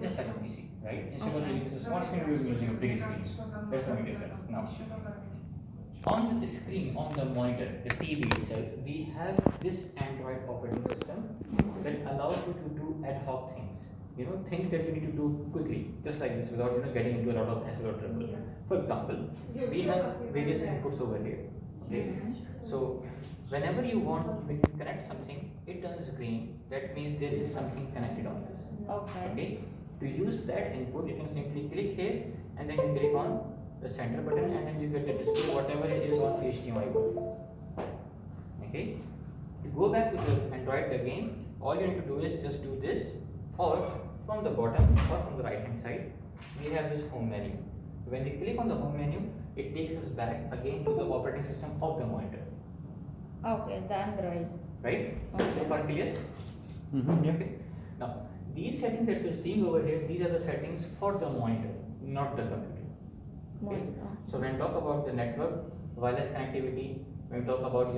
inside the PC, right? Instead of using this small screen, we will be using a big screen. That's the main difference. Now, on the screen, on the monitor, the TV itself, we have this Android operating system that allows you to do ad hoc things. You know, things that you need to do quickly, just like this, without getting into a lot of hassle or trouble. For example, we have various inputs over here. Okay, so whenever you want to connect something, it turns green. That means there is something connected on this. Okay. To use that input, you can simply click here, and then you click on the center button, and then you get the display whatever it is on the HDMI board. Okay. To go back to the Android again, all you need to do is just do this, or from the bottom or from the right hand side, we have this home menu. When we click on the home menu, it takes us back again to the operating system of the monitor. Okay, the Android. Right? Okay. So far clear? Okay. Now, these settings that you're seeing over here, these are the settings for the monitor, not the computer. Okay. So when we talk about the network, wireless connectivity, when we talk about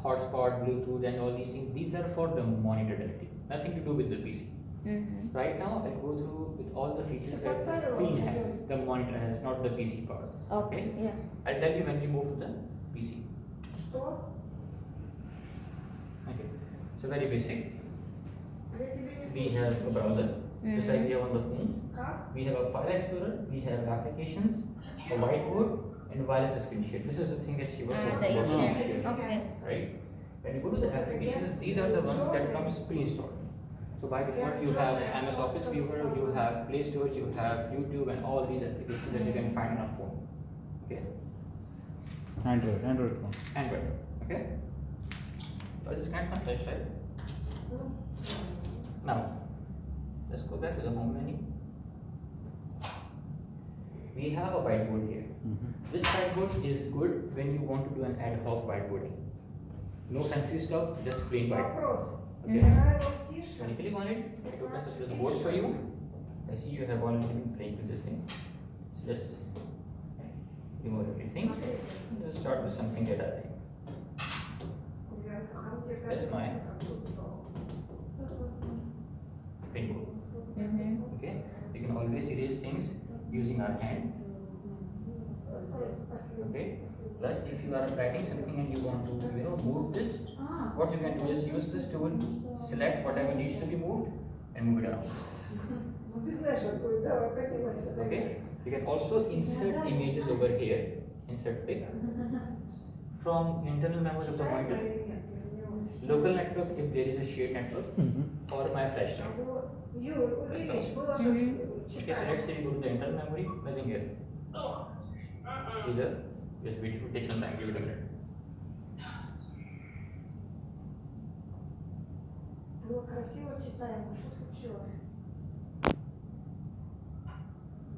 hotspot, Bluetooth, and all these things, these are for the monitor directly, nothing to do with the PC. Right now, I'll go through with all the features that the screen has, the monitor has, not the PC part. Okay. Yeah. I'll tell you when we move to the PC. Okay. So very basic. We have a browser, just like we have on the phones. We have a file explorer, we have applications, a whiteboard, and wireless screen share. This is the thing that she was talking about. Okay. Right? When you go to the applications, these are the ones that comes pre-installed. So by default, you have MS Office Viewer, you have Play Store, you have YouTube, and all these applications that you can find on a phone. Okay. Android phone. Android. Okay. So I'll just connect my flashlight. Now, let's go back to the home menu. We have a whiteboard here. This whiteboard is good when you want to do an ad hoc whiteboarding. No fancy stuff, just plain whiteboard. Okay. When you click on it, it opens up this board for you. I see you have already been playing with this thing. So let's remove everything. Let's start with something that I like. That's my rainbow. Okay. You can always erase things using our hand. Okay. Plus, if you are writing something and you want to, move this, what you can do is use this tool, select whatever needs to be moved, and move it around. Okay. You can also insert images over here. Insert pic from internal memory of the monitor, local network if there is a shared network, or my flash drive. Okay, so let's say you go to the internal memory, nothing here. Either, just wait to take some time, give it a minute.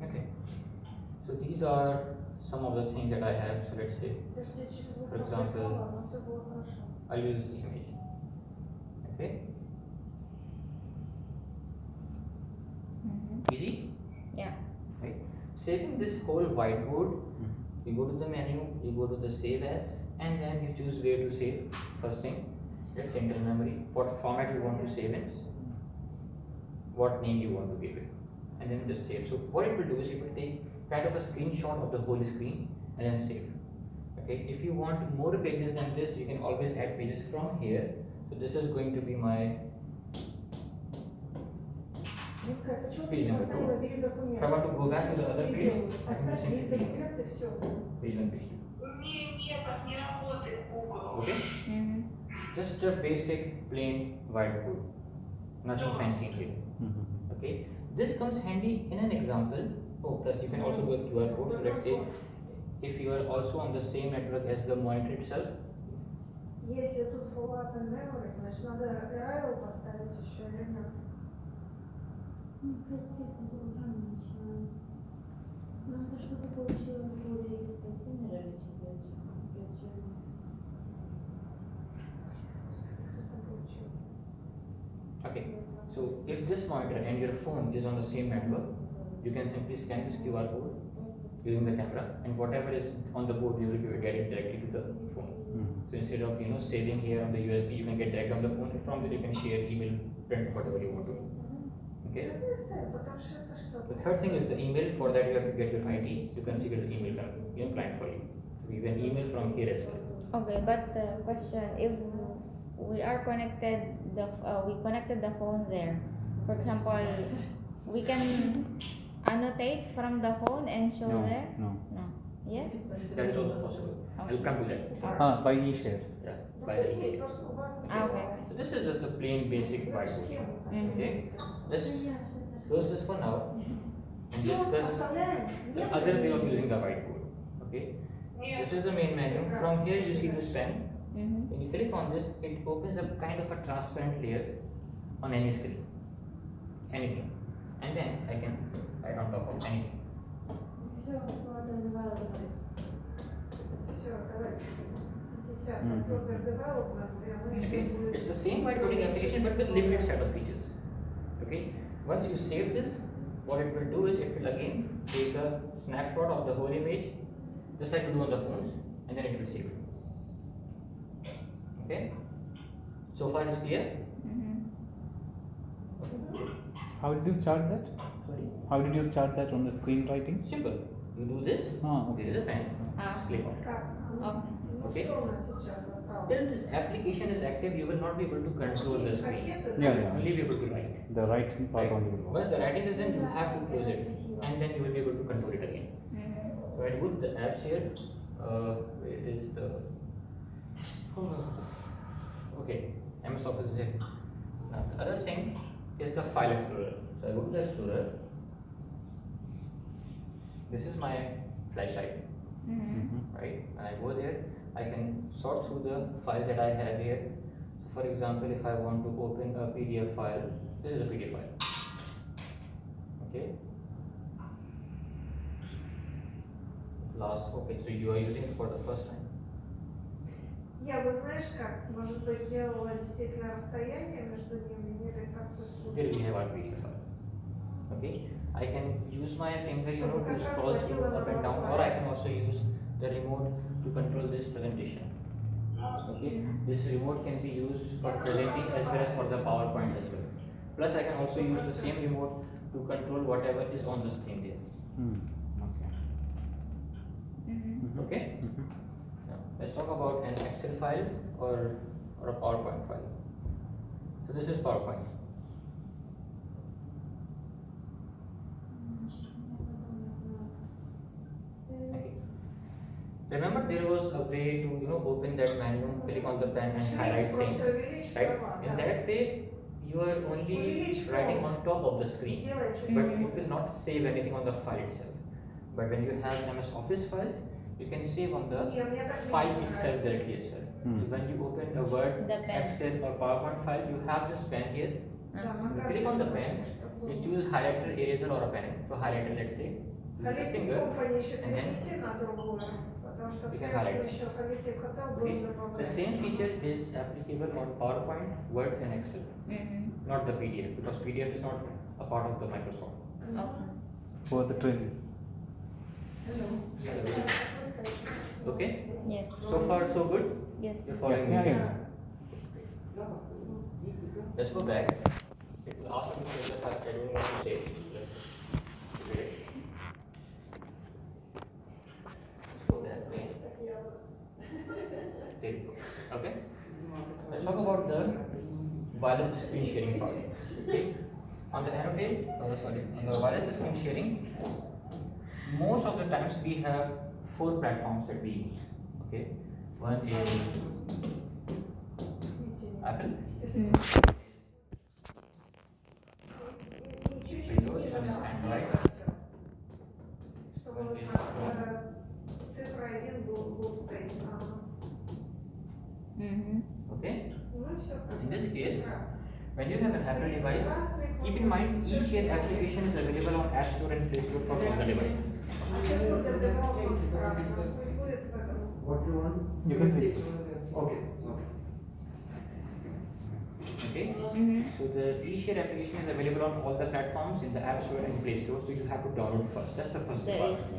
Okay, so these are some of the things that I have. So let's say, for example, I'll use this image. Okay. Easy? Yeah. Right. Saving this whole whiteboard, you go to the menu, you go to the save as, and then you choose where to save. First thing, let's say internal memory, what format you want to save in, what name you want to give it, and then just save. So what it will do is it will take kind of a screenshot of the whole screen and then save. Okay, if you want more pages than this, you can always add pages from here. So this is going to be my page number 2. If I want to go back to the other page, I can simply page 1, page 2. Okay? Just a basic plain whiteboard. Nothing fancy here. Okay? This comes handy in an example. Oh, plus you can also do a QR code. So let's say if you are also on the same network as the monitor itself. Если тут format and memory, значит надо Arrival поставить еще, верно? Надо, чтобы получилось более из контейнера или Okay, so if this monitor and your phone is on the same network, you can simply scan this QR code using the camera, and whatever is on the board, you will get it directly to the phone. So instead of saving here on the USB, you can get direct on the phone, and from there you can share, email, print, whatever you want to. Okay. Да перестань, потому что это что? The third thing is the email. For that you have to get your ID to configure the email client for you. So you can email from here as well. Okay, but the question, if we are connected, we connected the phone there. For example, we can annotate from the phone and show No, there. no. No. Yes. That is also possible. I'll come to that. By e-share. Yeah, Ну, by the окей, email. просто у вас Okay. So this is just a plain basic whiteboard. Okay. Let's close this for now and Все, discuss оставляем. the Нет? other way of using the whiteboard. Okay. This is the main menu. From here you see this pen. Mm-hmm. When you click on this, it opens up kind of a transparent layer on any screen. Anything. And then I can write on top of anything. Все, ладно, development. Все, давай. 50. Further development. И оно еще Okay. будет. It's the same whiteboarding application but with limited set of features. Okay. Once you save this, what it will do is it will again take a snapshot of the whole image, just like you do on the phones, and then it will save it. Okay. So far it's clear? Mm-hmm. How did you start that? Sorry. How did you start that on the screenwriting? Simple. You do this. Ah, This okay. is a pen. Ah. Just click on it. Так, ну Okay. что у нас сейчас осталось? Till this application is active, you will not be able to control the screen. Пакеты, Yeah, да? yeah. Only be able to write. The writing part Right. only will work. Once the writing is in, you have to close it, and then you will be able to control it again. Mm-hmm. So I put the apps here. Where is the? Okay, MS Office is here. Now the other thing is the file explorer. So I go to the explorer. This is my flashlight, Mm-hmm. right? And I go there. I can sort through the files that I have here. So for example, if I want to open a PDF file, this is a PDF file. Okay. Okay, so you are using it for the first time. Я бы, знаешь как, может быть, делала действительно расстояние между ними, или так Here we have our PDF file. Okay, I can use my finger, to scroll through up and down, or I can also use the remote to control this presentation. Okay, this remote can be used for presenting as well as for the PowerPoint as well. Plus, I can also use the same remote to control whatever is on the screen there. Okay. Mm-hmm. Okay. Now, let's talk about an Excel file or a PowerPoint file. So this is PowerPoint. Remember, there was a way to open that menu, click on the pen and highlight things, right? In that way, you are only writing on top of the screen, Сделай чуть but Mhm. it will not save anything on the file itself. But when you have MS Office files, you can save on the Не, мне так file меньше itself нравится. directly as well. Hmm. So when you open a Word, The pen. Excel or PowerPoint file, you have this pen here. Да, Uh-huh. нам You кажется, click on the что pen, чтобы you было. choose highlighter, eraser or a pen. So highlighter, let's say, use the Колесик finger. компании еще and then- перенеси на другую, потому что You в can Сенсе highlight. еще колесик хотел Okay. был The добавлять. same feature is applicable on PowerPoint, Word and Excel, Mm-hmm. not the PDF, because PDF is not a part of the Microsoft. Okay. For the training. Okay? Yes. So far so good? Yes. You're following Yeah, me? yeah. Let's go back. It's the last one I don't want to say. Let's read it. Let's go back. Okay? Let's talk about the wireless screen sharing part. On the annotate, on the wireless screen sharing, most of the times we have 4 platforms that we use. Okay? One is Apple, Mm. И чуть-чуть ниже Android. чтобы вот цифра 1 был space. Ага. Mm-hmm. okay? Ну и все. In this case, when you have an Apple device, keep in mind each share application is available on App Store and Play Store for all the devices. Further development в красном. Пусть будет в этом. What you want? You can see. Okay. Okay? Mm-hmm. So the eShare application is available on all the platforms in the App Store and Play Store, so you have to download first. That's the first There part. is.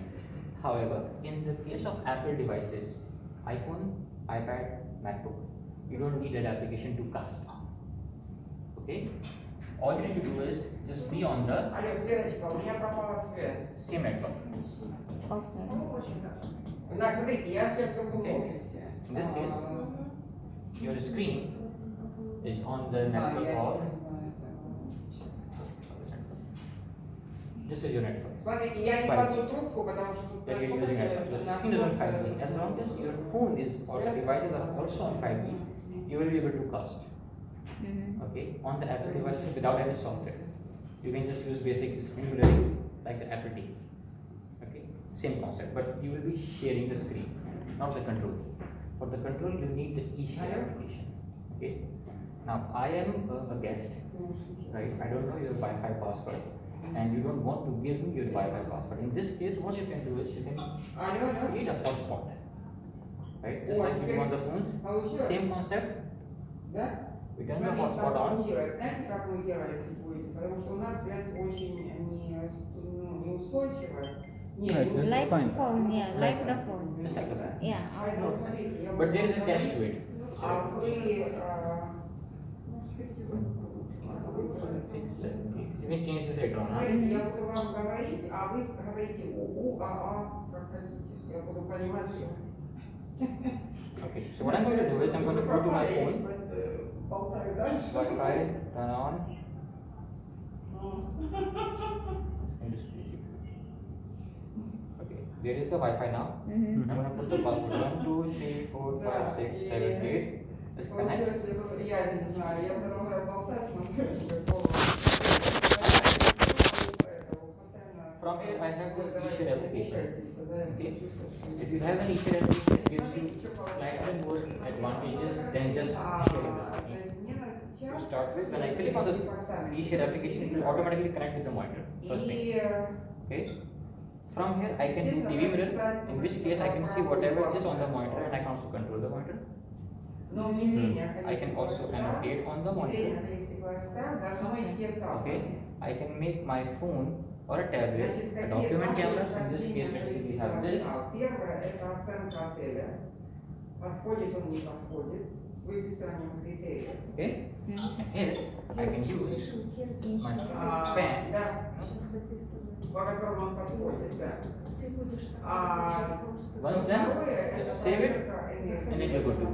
However, in the case of Apple devices, iPhone, iPad, MacBook, you don't need that application to cast. Okay? all you need to do is just be on the Алло, Светочка, у меня пропала связь. same network. Okay. Ну, очень даже. Да, смотрите, я сейчас в другом Okay. офисе. In this case, your screen is on the Да, network я of. сейчас знаю это. This is your network. Смотрите, я не 5G. кладу трубку, потому что тут That you're using network. So the screen is on 5G. As long as your phone is or the devices are also on 5G, you will be able to cast. Mm-hmm. Okay, on the Apple devices without any software. You can just use basic screen reader like the Apple TV. Okay, same concept, but you will be sharing the screen, not the control. For the control, you need the eShare application. Okay, now I am a guest, right? I don't know your Wi-Fi password, and you don't want to give me your Wi-Fi password. In this case, what you can do is you can Алло, алло. create a hotspot, right? Just Ой, like you do on the phones. Получилось? Same concept. Да? We turn the Смотрите, hotspot как on. получилось. Знаете, как вы делаете будете? Потому что у нас связь очень неустойчивая. Right, this is Like fine. phone, yeah, like the phone. Just like the phone. Yeah. Поэтому смотрите, я But буду there is a catch говорить, to it. а вы You can change this later on. Huh? знаете, я буду вам говорить, а вы говорите как хотите. Я буду понимать, что... Okay, so what I'm going to do is I'm going to go to my phone, Болтаю дальше. Wi-Fi, turn on, and display. Okay, there is the Wi-Fi now. Mm-hmm. I'm going to put the password 1, 2, 3, 4, 5, 6, 7, 8. Just connect. Получилось, я не знаю, я продолжаю болтать, смотрю, From here I have this eShare application. Okay, if you have an eShare application, it gives you slightly more advantages than just sharing the screen. To start with, when I click on this eShare application, it will automatically connect with the monitor. First thing. Okay. From here, I can do TV mirror, in which case I can see whatever is on the monitor and I can also control the monitor. I can also annotate on the monitor. Okay. I can make my phone or a tablet a document camera. So in this case, let's say we have this. Первое – это оценка отеля. Подходит он, не подходит, с выписанием критериев. Okay. Mm-hmm. And here, I can use my pen. Да, по которому он подходит, да. Once done, just save it and it will go to.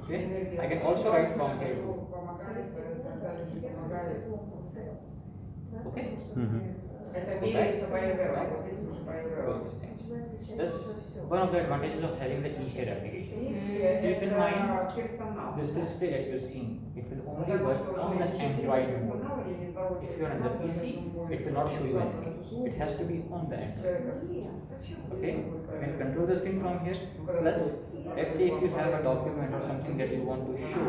Okay. I can also write from here. Okay. Это меряется by Right. level. Goes this thing. This is one of the advantages of having the eShare application. Keep in mind, this display that you're seeing, it will only work on the Android mode. If you're on the PC, it will not show you anything. It has to be on the Android. Okay? You can control the screen from here. Plus, let's say if you have a document or something that you want to show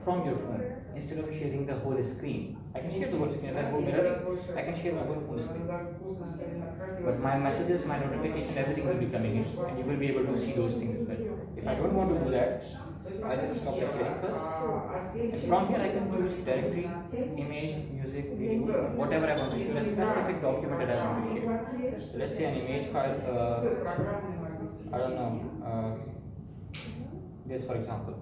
from your phone, instead of sharing the whole screen, I can share the whole screen. If I go mirror, I can share my whole phone screen. But my messages, my notification, everything will be coming in, and you will be able to see those things as well. If I don't want to do that, I just stop the sharing first. And from here, I can use directory, image, music, video, whatever I want to share, a specific document that I want to share. So let's say an image file, I don't know, this for example.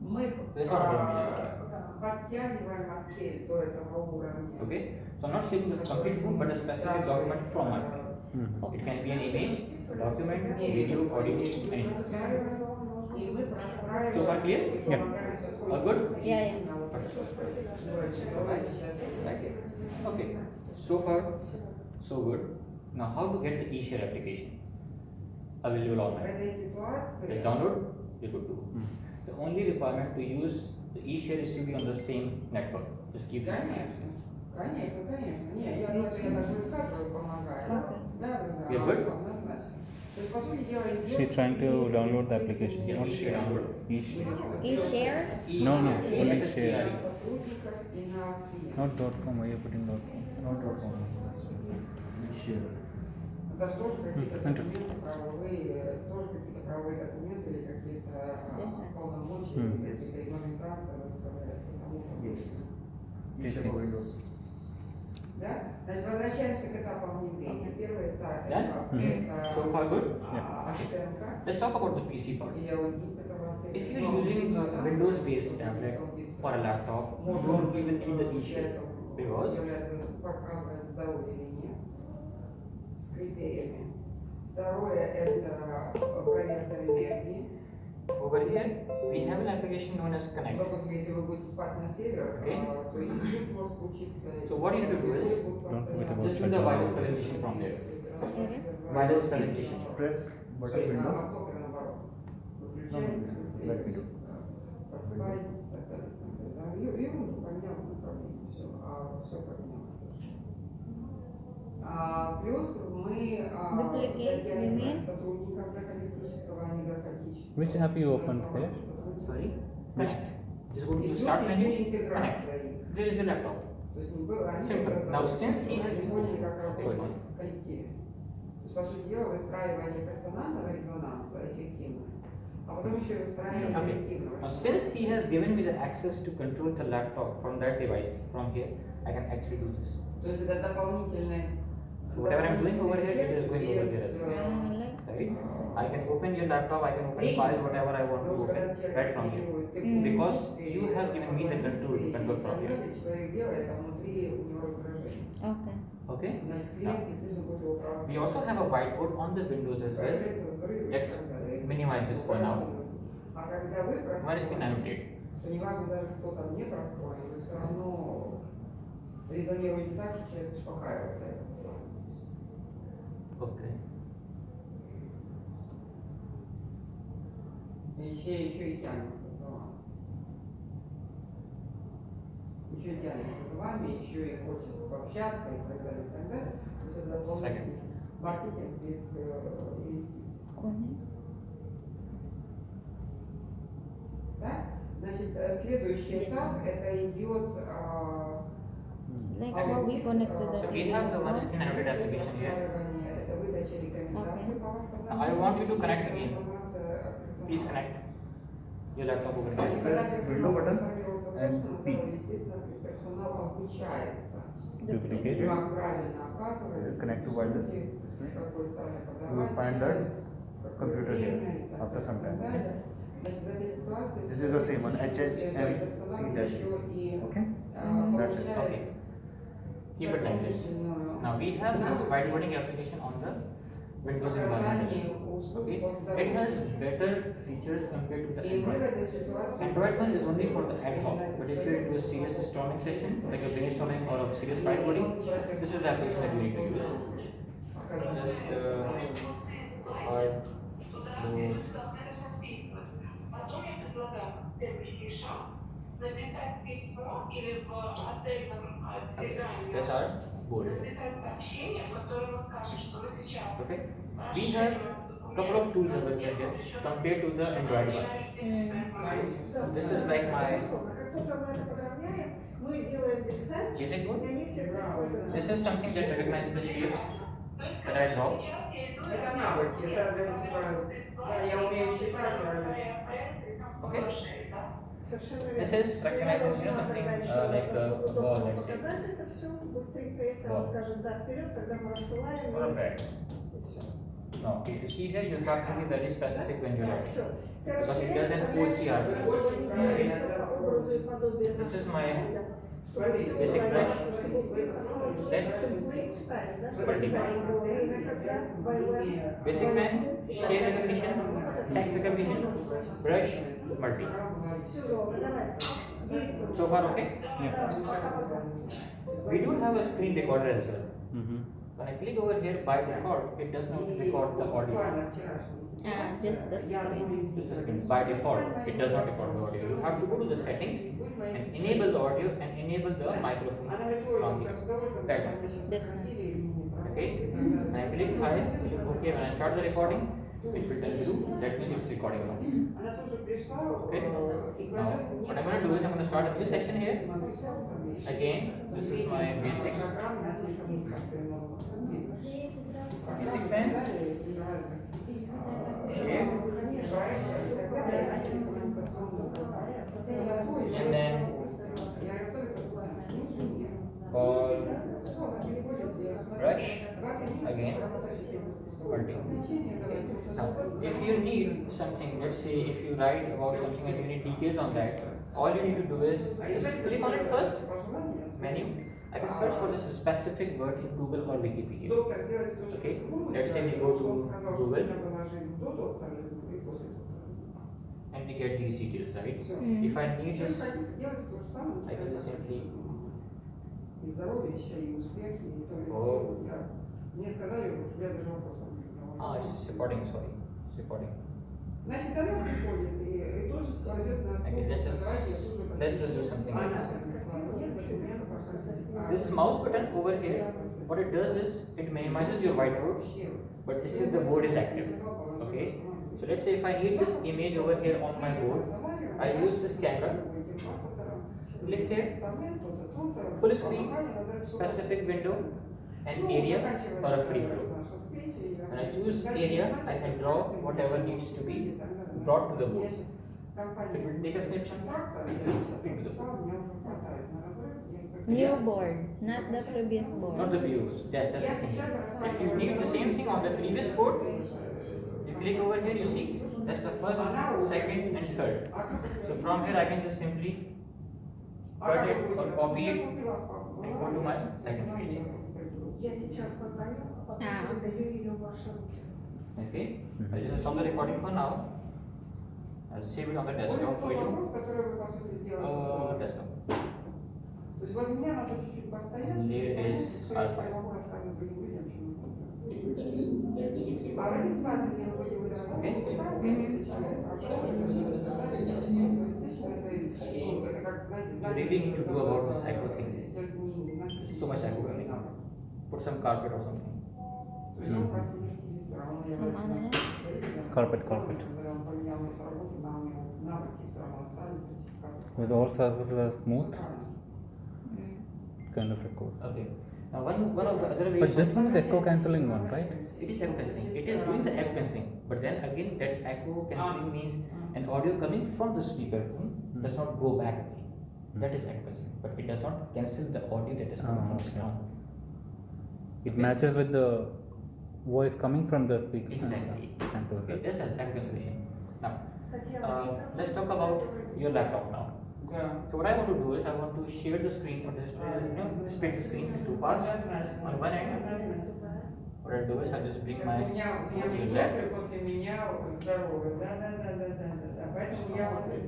Мы This is not a image. подтягиваем отель до этого уровня. Okay, so I'm not sharing the complete phone, but a specific document from my phone. Mhm. It can be an image, a document, video, audio, anything. И мы простраиваем. So far clear? Yeah. All good? Yeah, yeah. Okay, so far, so good. Now, how to get the eShare application available В online? этой ситуации Just download, you're good to go. The only requirement to use the eShare is to be on the same network. Just keep this in mind. Конечно. Не, я даже высказываю, помогаю. Okay. Да. You're good? Однозначно. То есть, по сути дела, She's trying to download the application, Yeah, not eShare share. download. eShare. E-shares? No, no, eShare, only eShare. share. сотрудников и на клиентов. Not .com, why are you putting .com? Not .com. Share. Это же тоже какие-то Enter. документы правовые, тоже какие-то правовые документы или какие-то полномочия, или какие-то регламентации выставляются тому подобное. EShare for Windows. Да? Значит, возвращаемся к этапам внедрения. Первый этап Да? это So far good? оценка Let's talk about the PC part. и аудит этого отеля. If you're using a Windows-based tablet or a laptop, don't even need the e-shade because является показывает здоровье или нет с критериями. Второе это проверка энергии. over here we have an application known as Connect. Допустим, если вы будете спать на север, Okay. то и тут может случиться. So what you need to do is Don't forget about just do the wireless presentation from there. Sorry? Wireless presentation. Press button Sorry, на window. восток и наоборот. No, Выключаетесь let me do. просыпаетесь и так далее. Да, ерунду поменял направление, все поменялось совершенно. Плюс мы Duplicate, you mean? сотрудников для холистического, а не для хаотического. Which app you opened here? Sorry. Which- Connect. Just go to И the плюс start еще menu. интеграция Connect. их. There is your laptop. То есть не было, они Simple. как-то Now, since he has не been- поняли, как работать Sorry. в коллективе. То есть, по сути дела, выстраивание персонального резонанса, эффективность, а потом еще и выстраивание Okay. коллективного. Now since he has given me the access to control the laptop from that device, from here, I can actually do this. То есть это дополнительный. So whatever I'm doing over here, it is going over here as well. Like Right? this one. I can open your laptop, I can open files, whatever I want to open right from here. Because you have given me the control to control from here. Человек делает, а внутри у него раздражение. Okay. Okay? Значит, клиент, естественно, будет его православие. We also have a whiteboard on the windows as well. Появляется взрыв и Let's так далее. minimize this for now. А когда вы Where is простроены, annotate? то неважно даже кто там не простроен, вы все равно резонируете так, что человек успокаивается. Okay. Еще и тянется за вами. Еще и тянется за вами, еще и хочет пообщаться и так далее, и так далее. То есть это дополнительный маркетинг без инвестиций. Connect. Так? Значит, следующий этап это идет Like how we connect to the So we TV have the one phone. screen annotate application here. это выдача рекомендаций по восстановлению. I want you to connect again. Информация о персонале. Please connect your laptop over Значит, here. когда Press персонал window button трансформируется в and собственном P. здоровье, естественно, персонал обучается. Duplicate it. Как правильно оказывать, Connect to wireless с display. какой стороны You подавать, will find that в какое computer here время и так after some time. далее. Okay. Значит, в этой ситуации This is the same one. персонал HHMC-. еще и, Okay. That's it. получает Okay. Keep it like this. дополнительную Now we have this whiteboarding application on the Windows environment. оказание услуг Okay. по It здоровью. has better features compared to the И мы в Android. этой ситуации Android one is only for the ad hoc, but if you're into a serious storming session, like a brainstorming or a serious whiteboarding, this is the application that you need to use. оказание. Just whiteboard. Потом я предлагаю следующий шаг написать письмо или в отдельном телеграме That's our board. написать сообщение, в котором мы скажем, что мы сейчас Okay. We have a couple of tools available here compared to the Android one. This is like my Как только мы это подровняем, мы делаем диспатч, basic и board. они все присутствуют. This is something that recognizes the shapes that I draw. Это навыки, это да, я умею считать, Okay. Совершенно This верно. is Я recognizing должна something тогда еще like a удобно wall, let's say. показать это все быстренько, если Wall. он скажет да вперед, тогда мы рассылаем Or a bag. и все. No, if you see here, you have to be very specific when you're Да, writing. все. Ты Because it расширяешь, doesn't вставляешь OCR. каждого Okay. индивида по образу и подобию This is нашего my стиля, чтобы все basic было brush. понятно, чтобы осталось только Let's темплейт вставить, да, чтобы multi-pen. обязательно было время, когда двоевое. Basic pen, shape recognition, text recognition, brush, multi. Все, золото, давай. Действуй. So far, okay? Пока-пока. We do have a screen recorder as well. Mm-hmm. When I click over here, by default, it does not record the audio. Just the screen. Just the screen. By default, it does not record the audio. You have to go to the settings and enable the audio and enable the microphone from here. That one. This one. Okay? And I click hi, click OK. When I start the recording, it will tell you that means it's recording now. Okay? Now, what I'm going to do is I'm going to start a new section here. Again, this is my basic pen, shape, and then ball, brush, again, multi. Now, if you need something, let's say if you write about something and you need details on that, all you need to do is just click on it first, menu. I can search for this specific word in Google or Wikipedia. Okay, let's say we go to Google and we get these details, right? If I need this, I can just simply. И здоровье, и успехи, и то, и О. то. Мне сказали, что я даже вопросом не Ah, it's supporting, sorry. Supporting. Значит, она приходит и тоже советует на Okay, let's just do something else. This mouse button over here, what it does is it minimizes your whiteboard, but still the board is active. Okay, so let's say if I need this image over here on my board, I use this camera, click here, full screen, specific window, an area or a free flow. When I choose area, I can draw whatever needs to be brought to the board. It will take a snapshot into the board. New board, not the previous board. Not the views, that's the thing. If you need the same thing on the previous board, you click over here, you see, that's the first, second and third. So from here I can just simply cut it or copy it and go to my second page. Я сейчас позвоню, а потом А. передаю ее в ваши руки. Okay, I'll just stop the recording for now. I'll save it on the desktop for you. Вопрос, который вы, по сути дела, Desktop. То есть возле меня надо чуть-чуть постоять, There is что я alpha. могу рассказывать другим людям, чем вы будете. А в этой ситуации, где мы будем выдавать это как, знаете, You really need to do about this echo thing. So much echo coming out. Put some carpet or something. Some ano? Carpet. With all surfaces are smooth, kind of echoes. Okay. Now one of the other ways. But this one is echo cancelling one, right? It is echo cancelling. It is doing the echo cancelling. But then again, that echo cancelling means an audio coming from the speaker does not go back again. That is echo cancelling. But it does not cancel the audio that is coming from the okay. sound. It matches with the voice coming from the speaker. Exactly. Cancels Okay, that. that's an echo cancellation. Now, Татьяна, let's talk about your laptop now. Да. So what I want to do is I want to share the screen or split the screen into two parts. On one end, what I do is I just bring my У меня your left. медсестры после меня здоровы. Да. Поэтому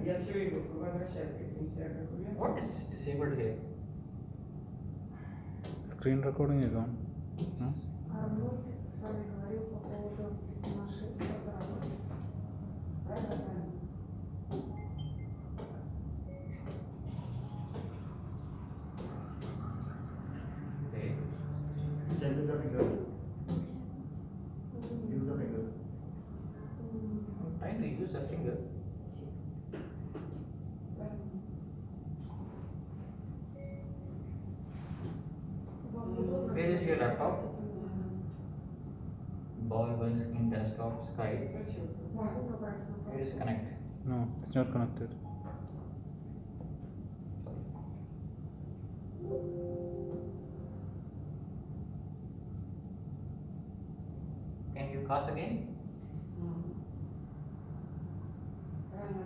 я все иду, возвращаюсь к этим всяким. What is disabled here? Screen recording is on. No? Арнольд с вами говорил по поводу нашей программы. Правильно? Okay. Change the finger. Use the finger. I'm trying to use a finger. Where is your laptop? Ball, one screen, desktop, Skype. Where is connect? No, it's not connected. Can you cast again? Правильно.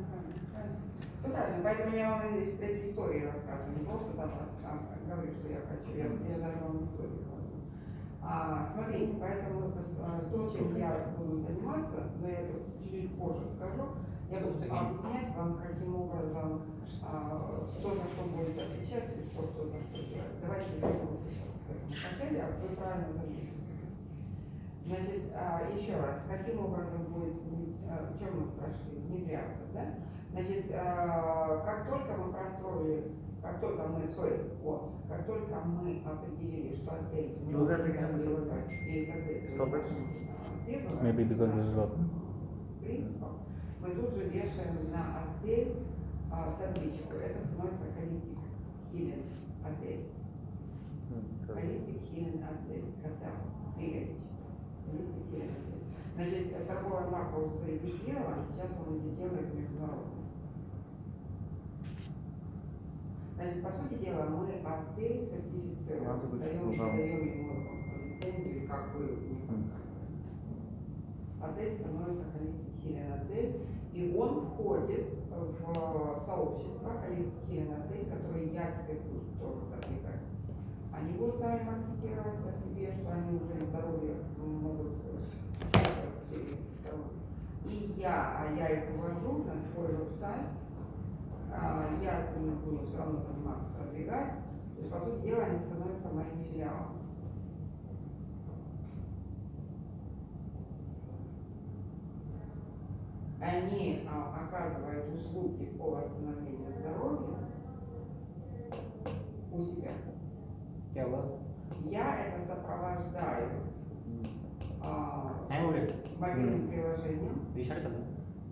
Все правильно. Поэтому я вам эти истории рассказываю. Не просто там говорю, что я хочу. Я даже вам истории говорю. Смотрите, поэтому то, чем я буду заниматься, но я это чуть-чуть позже скажу, я буду объяснять вам, каким образом, кто за что будет отвечать и кто за что делает. Давайте вернемся сейчас к этому панели, а вы правильно заметили. Значит, еще раз, каким образом будет, в чем мы прошли, внедряться, да? Значит, как только мы определили, что отель Close that picture, Stop it. требованиям, Maybe because this is open. принципам, мы тут же вешаем на отель табличку. Это становится holistic healing отель. Holistic healing отель. Хотя бы 3 вещи. Holistic healing отель. Значит, торговая марка уже зарегистрирована, сейчас он это делает международно. Значит, по сути дела, мы отель сертифицируем, даем ему лицензию, как бы отель становится Holistic Healing отель, и он входит в сообщество Holistic Healing отель, которое я теперь буду тоже продвигать. Они будут сами маркетировать о себе, что они уже здоровье могут участвовать в сфере здоровья. И я их ввожу на свой веб-сайт, я с ними буду все равно заниматься, продвигать. То есть, по сути дела, они становятся моим филиалом. Они оказывают услуги по восстановлению здоровья у себя. Я это сопровождаю мобильным приложением.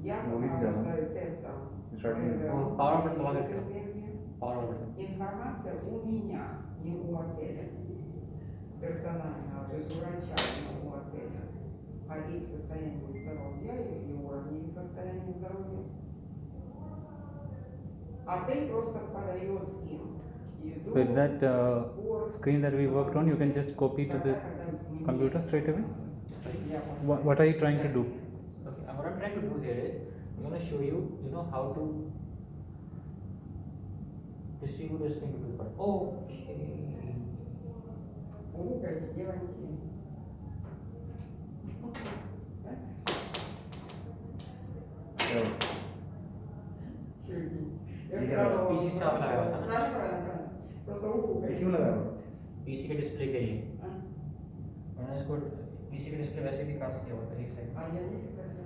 Я сопровождаю тестом энергии. Информация у меня, не у отеля персонального, то есть у врача, не у отеля, о их состоянии здоровья и уровне их состояния здоровья. Отель просто подает им еду. So is that screen that we worked on, you can just copy to this computer straight away? What are you trying to do? Okay, what I'm trying to do here is, I'm going to show you, how to distribute the screen to the part. Okay. Какие девоньки. PC साफ लगाया था ना? Просто руку क्यों लगाया? PC के display के लिए मैंने इसको PC के डिस्प्ले वैसे भी कास्ट किया हुआ था एक साइड। А я не правильно.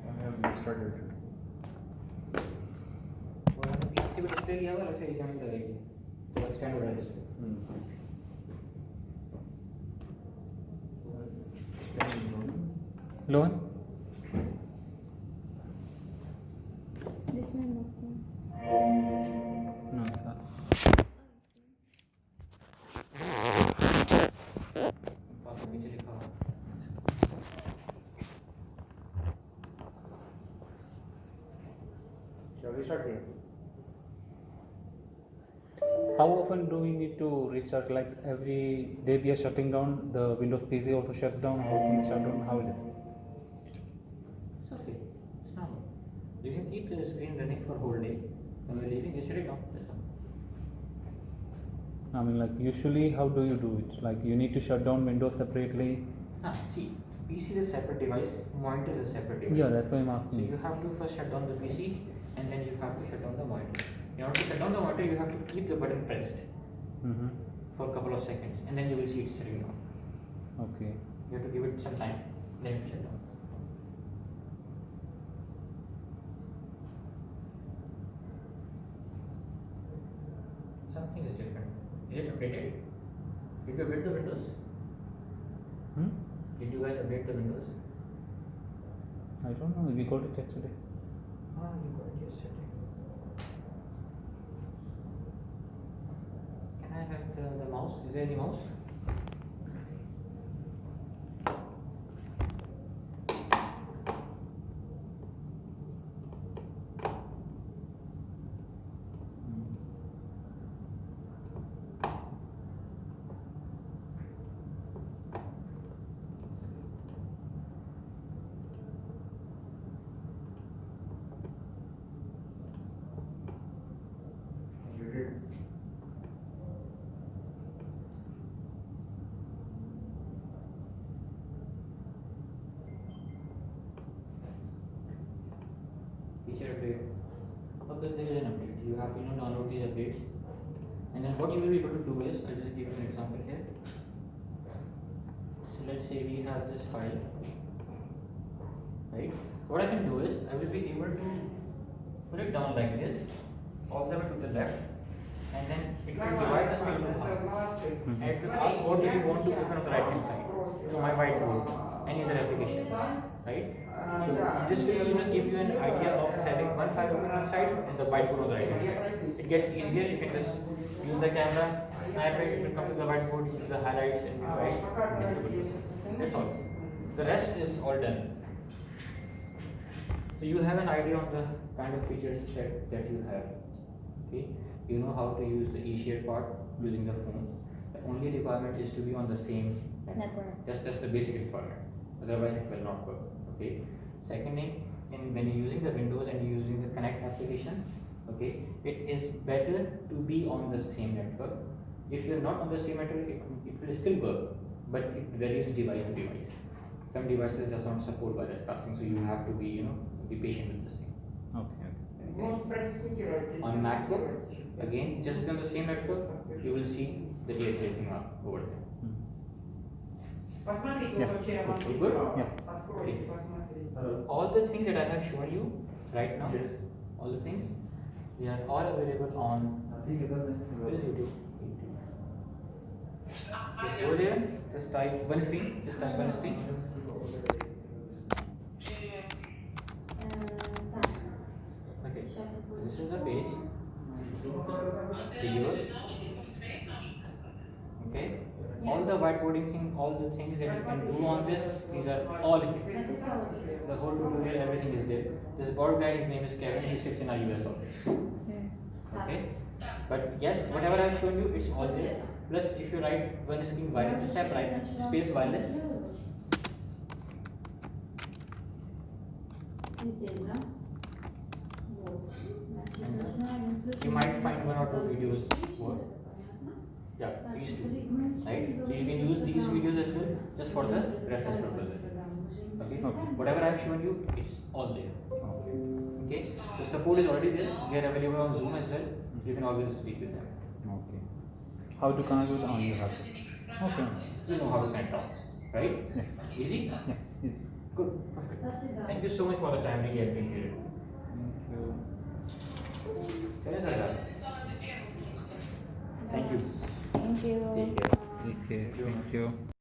I have restarted. और मैंने PC को डिस्प्ले किया हुआ वैसे ही जॉइंट लगेगी तो एक्सटेंड हो रहा है display. Loan? This one, no. No, sir. पास में नीचे लिखा हुआ। क्या restart किया? How often do we need to restart? Like every day we are shutting down, the Windows PC also shuts down, all things shut down, how is it? It's okay. It's normal. You can keep the screen running for whole day. When you're leaving, you shut it down. That's all. I mean, like usually how do you do it? Like you need to shut down Windows separately? See, PC is a separate device, monitor is a separate device. Yeah, that's why I'm So asking. you have to first shut down the PC and then you have to shut down the monitor. In order to shut down the monitor, you have to keep the button pressed Mm-hmm. for a couple of seconds and then you will see it shutting down. Okay. You have to give it some time, then it shut down. Something is different. Is it updated? Did you update the Windows? Hmm? Did you guys update the Windows? I don't know, we got it yesterday. You got it yesterday. Can I have the mouse? Is there any mouse? You did. Feature update. Okay, there is an update. You have to download these updates. And then what you will be able to do is, I'll just give you an example here. So let's say we have this file, right? What I can do is, I will be able to put it down like this, all the way to the left, and then it will divide the screen into half. And it will ask what do you want to open on the right hand side. So my whiteboard, any other application, right? So this will give you an idea of having one file open on one side and the whiteboard on the right hand side. It gets easier, you can just use the camera, snap it, it will come to the whiteboard, do the highlights and you write. That's all. The rest is all done. So you have an idea on the kind of features that you have. Okay, you know how to use the eShare part using the phone. The only requirement is to be on the same network. Network. That's the basic requirement. Otherwise, it will not work. Okay. Second thing, when you're using the Windows and you're using the Connect application, okay, it is better to be on the same network. If you're not on the same network, it will still work, but it varies device to device. Some devices does not support wireless casting, so you have to be be patient with this thing. Okay. Может продискутировать. On MacBook, again, just be on the same network, you will see the DHL thing over there. Посмотрите, Yeah. вот вчера вам Okay, прислал. good. Yeah. Откройте, посмотрите. All the things that I have shown you right now, all the things, they are all available on where is YouTube? Just go there, just type one screen, just type one screen. Так, Okay, сейчас я this is the page. Videos. Okay, all the whiteboarding thing, all the things that you can do on this, these are all here. написала тебе. The whole tutorial, everything is there. This board guy, his name is Kevin, he sits in our US office. Okay, but yes, whatever I have shown you, it's all there. Plus, if you write one screen wireless, just type right space wireless. И здесь, да? Вот. Значит, начинаем. You might find one or two videos more. Понятно? Yeah, these Значит, two. мы начали Right? You говорить can use these про videos as well, just for the программу. reference purposes. Программу. Мы же не Okay? писали. Whatever I have shown you, it's all there. Okay. Okay? The support is already there. They are available on Zoom as well. You can always speak with them. Okay. How to connect with you have to. Okay. You know how to connect now, right? Yeah. Easy? Yeah. Easy. Good. Кстати, да. Thank you so much for the time. Really appreciate it. Thank you. Yes, Sardar. Thank you. Thank you. Take care. Take care. Thank you.